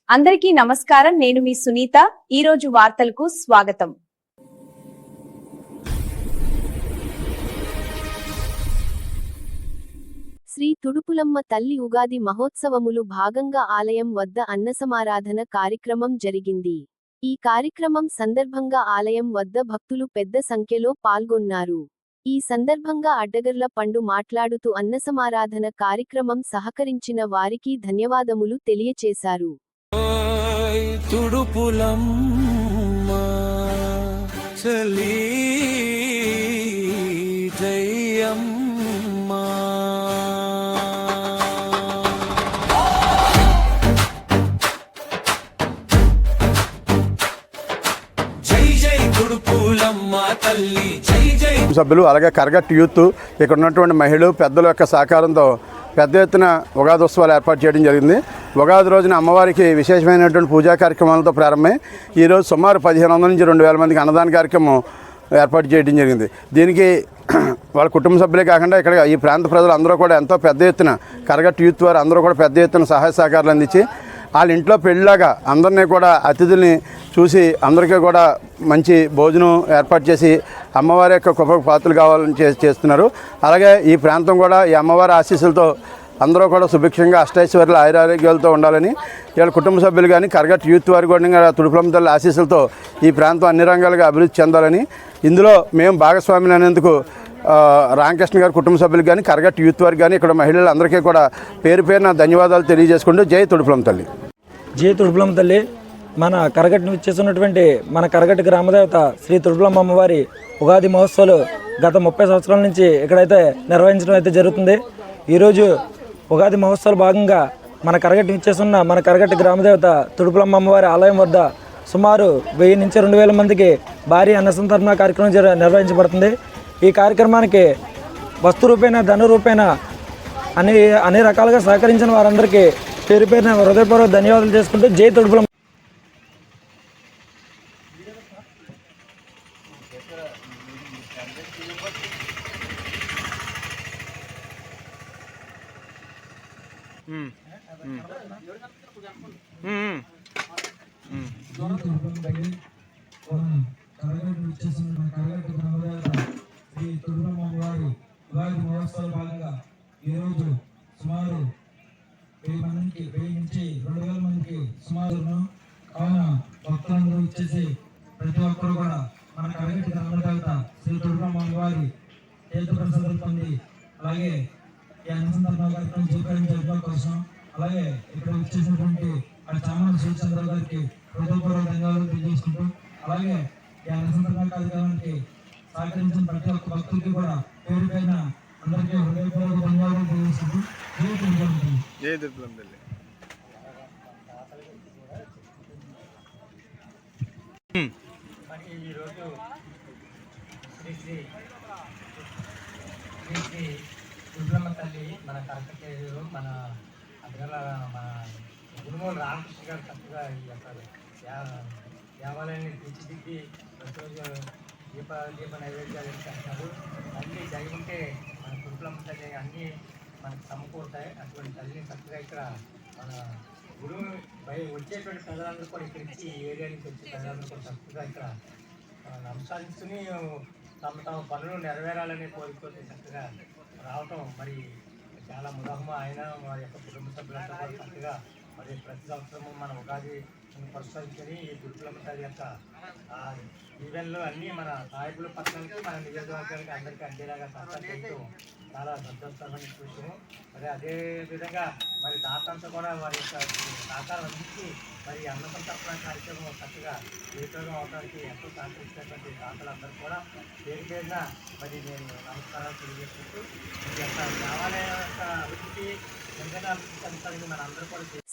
అందరికీ నమస్కారం. నేను మీ సునీత. ఈ రోజు వార్తలకు స్వాగతం. శ్రీ తుడుపులమ్మ తల్లి ఉగాది మహోత్సవములు భాగంగా ఆలయం వద్ద అన్నసమారాధన కార్యక్రమం జరిగింది. ఈ కార్యక్రమం సందర్భంగా ఆలయం వద్ద భక్తులు పెద్ద సంఖ్యలో పాల్గొన్నారు. ఈ సందర్భంగా అడ్డగర్ల పండు మాట్లాడుతూ అన్నసమారాధన కార్యక్రమం సహకరించిన వారికి ధన్యవాదములు తెలియచేశారు. తుడుపులమ్మ చలి జయమ్మ జై జై తుడుపులమ్మ తల్లి జై జై. సభ్యులు అలాగే కరగట్ యూత్ ఇక్కడ ఉన్నటువంటి మహిళలు పెద్దల యొక్క సహకారంతో పెద్ద ఎత్తున ఉగాది ఉత్సవాలు ఏర్పాటు చేయడం జరిగింది. ఉగాది రోజున అమ్మవారికి విశేషమైనటువంటి పూజా కార్యక్రమాలతో ప్రారంభమై ఈరోజు సుమారు 1500 నుంచి 2000 మందికి అన్నదాన కార్యక్రమం ఏర్పాటు చేయడం జరిగింది. దీనికి వాళ్ళ కుటుంబ సభ్యులే కాకుండా ఇక్కడ ఈ ప్రాంత ప్రజలు అందరూ కూడా ఎంతో పెద్ద ఎత్తున కరగట్ యూత్ వారు అందరూ కూడా పెద్ద ఎత్తున సహాయ సహకారాలు అందించి వాళ్ళ ఇంట్లో పెళ్ళిలాగా అందరినీ కూడా అతిథుల్ని చూసి అందరికీ కూడా మంచి భోజనం ఏర్పాటు చేసి అమ్మవారి యొక్క కృపకు పాత్రలు కావాలని చేస్తున్నారు. అలాగే ఈ ప్రాంతం కూడా ఈ అమ్మవారి ఆశీస్సులతో అందరూ కూడా సుభిక్షంగా అష్టైశ్వర్యాలు ఆయురారోగ్యాలతో ఉండాలని వీళ్ళ కుటుంబ సభ్యులు కానీ కరగట్ యూత్ వారు కూడా తుడుపులమ్మ తల్లి ఆశీస్సులతో ఈ ప్రాంతం అన్ని రంగాలుగా అభివృద్ధి చెందాలని ఇందులో మేము భాగస్వాములు అనేందుకు రామకృష్ణ గారి కుటుంబ సభ్యులు కానీ కరగట్ యూత్ వారికి కానీ ఇక్కడ మహిళలందరికీ కూడా పేరు పేరున ధన్యవాదాలు తెలియజేసుకుంటూ జై తుడుపులమ్మ తల్లి. జై తుడుపులమ్మ తల్లి. మన కరగట్ చేస్తున్నటువంటి మన కరగట్ గ్రామదేవత శ్రీ తుడుపులమ్మ అమ్మవారి ఉగాది మహోత్సవాలు గత 30 సంవత్సరాల నుంచి ఇక్కడైతే నిర్వహించడం అయితే జరుగుతుంది. ఈరోజు ఉగాది మహోత్సవాలు భాగంగా మన కరగట్ చేస్తున్న మన కరగట్ గ్రామదేవత తుడుపులమ్మ అమ్మవారి ఆలయం వద్ద సుమారు 1000 నుంచి 2000 మందికి భారీ అన్నసంతర్పణ కార్యక్రమం నిర్వహించబడుతుంది. ఈ కార్యక్రమానికి వస్తు రూపేణ ధన రూపేణ అన్ని రకాలుగా సహకరించిన వారందరికీ పేరు పేరున హృదయపూర్వక ధన్యవాదాలు చేసుకుంటూ జై తుడుపులమ్మ. శ్రీ తుడుపులమ్మ వారి ఉగాది మహోత్సవాల భాగంగా ఈరోజు సుమారు 1000 నుంచి 2000 మందికి సుమారు కావున భక్తులందరూ వచ్చేసి ప్రతి ఒక్కరు కూడా మన కరగట్ గ్రామదేవత శ్రీ తుడుపులమ్మ వారి తీర్థ ప్రసాదాలు పొంది అలాగే ఈ అన్నసంతర్పణ కార్యక్రమం జరపడం కోసం అలాగే ఇక్కడ వచ్చేసినటువంటి ఆ చామల సూర్యచంద్ర గారికి హృదయపూర్వక ధన్యవాదాలు తెలియజేసుకుంటూ అలాగే ఈ అన్నసంతర్పణ కార్యక్రమానికి సహకరించిన ప్రతి ఒక్క భక్తులకి కూడా పేరు పైన అందరికీ హృదయపూర్వక ధన్యవాదాలు తెలియజేసుకుంటూ జై తుడుపులమ్మ తల్లి. ఈరోజు శ్రీ తుడుపులమ్మ తల్లి మన కరకట్టేరు మన అగ్రల మన గురుమూల రామకృష్ణ గారు చక్కగా ఈ యొక్క దేవాలయాన్ని తీర్చిదిద్ది ప్రతిరోజు దీప నైవేద్యాలు చేస్తారు. అన్నీ జరిగితే మన తుడుపులమ్మ తల్లి అన్నీ మనకు సమకూరుతాయి. అటువంటి తల్లిని చక్కగా ఇక్కడ మన గురువు వచ్చేటువంటి ప్రజలందరూ కూడా ఇక్కడ ఇచ్చి ఈ ఏరియా నుంచి వచ్చే ప్రజలందరూ కూడా చక్కగా ఇక్కడ నమస్కరించుకుని తమ పనులు నెరవేరాలనే కోరికతో చక్కగా రావటం మరి చాలా ముదాహమ. ఆయన వారి యొక్క కుటుంబ సభ్యులంతా కూడా చక్కగా మరి ప్రతి సంవత్సరము మన ఉగాది పరిశోధించుకొని ఈ తుడుపులమ్మ తల్లి యొక్క ఈవెంట్లు అన్నీ మన సాయిబుల పట్టణానికి మన నియోజకవర్గానికి అందరికీ అందేలాగా సహకారం చేయడం చాలా సంతోషకరమైన విషయం. మరి అదేవిధంగా మరి దాతంతా కూడా వారి యొక్క సహకారం అందించి మరి అన్నసంతర్పణ కార్యక్రమం చక్కగా విజయవంతం అవడానికి ఎంతో సహకరించినటువంటి దాతలందరూ కూడా పేరు పేరున మరి నేను నమస్కారాలు తెలియజేసుకుంటూ ఈ యొక్క దేవాలయం యొక్క అభివృద్ధికి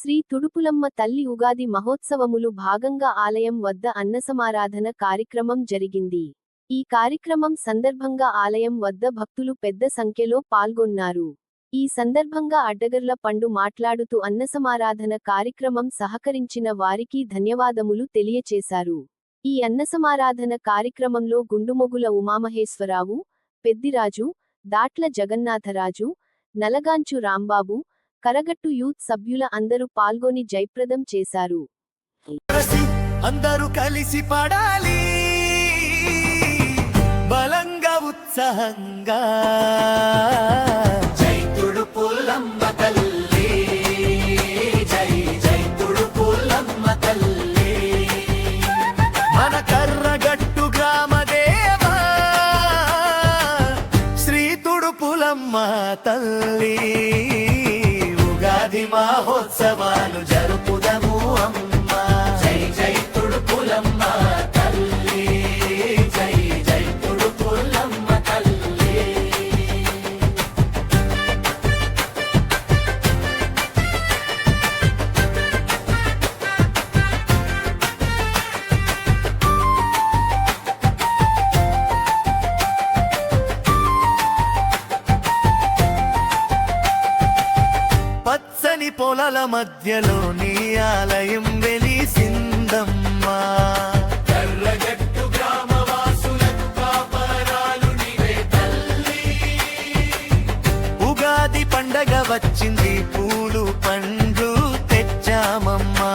శ్రీ తుడుపులమ్మ తల్లి ఉగాది మహోత్సవములు భాగంగా ఆలయం వద్ద అన్నసమారాధన కార్యక్రమం జరిగింది. ఈ కార్యక్రమం సందర్భంగా ఆలయం వద్ద భక్తులు పెద్ద సంఖ్యలో పాల్గొన్నారు. ఈ సందర్భంగా అడ్డగర్ల పండు మాట్లాడుతూ అన్నసమారాధన కార్యక్రమం సహకరించిన వారికి ధన్యవాదములు తెలియచేశారు. ఈ అన్నసమారాధన కార్యక్రమంలో గుండుమొగుల ఉమామహేశ్వరావు, పెద్దిరాజు, దాట్ల జగన్నాథరాజు, నలగాంచు రాంబాబు, కరగట్టు యూత్ సభ్యుల అందరూ పాల్గొని జయప్రదం చేశారు. అందరూ కలిసి పడాలి బలంగా ఉత్సాహంగా జై తుడుపులమ్మ తల్లి జై జై తుడుపులమ్మ తల్లి మన కర్రగట్టు గ్రామదేవా శ్రీ తుడుపులమ్మ తల్లి ఉగాది మహోత్సవాలు జరుపుదము అమ్మ జై జై తుడుపులమ్మ తల్లి జై జై తుడుపులమ్మ తల్లి పచ్చని పొలాల మధ్యలో నీ ఆలయం వెలిసిందమ్మా కర్రగట్టు గ్రామవాసులకు కాపరాలు నీవే తల్లి ఉగాది పండగ వచ్చింది పూలు పండ్లు తెచ్చామమ్మా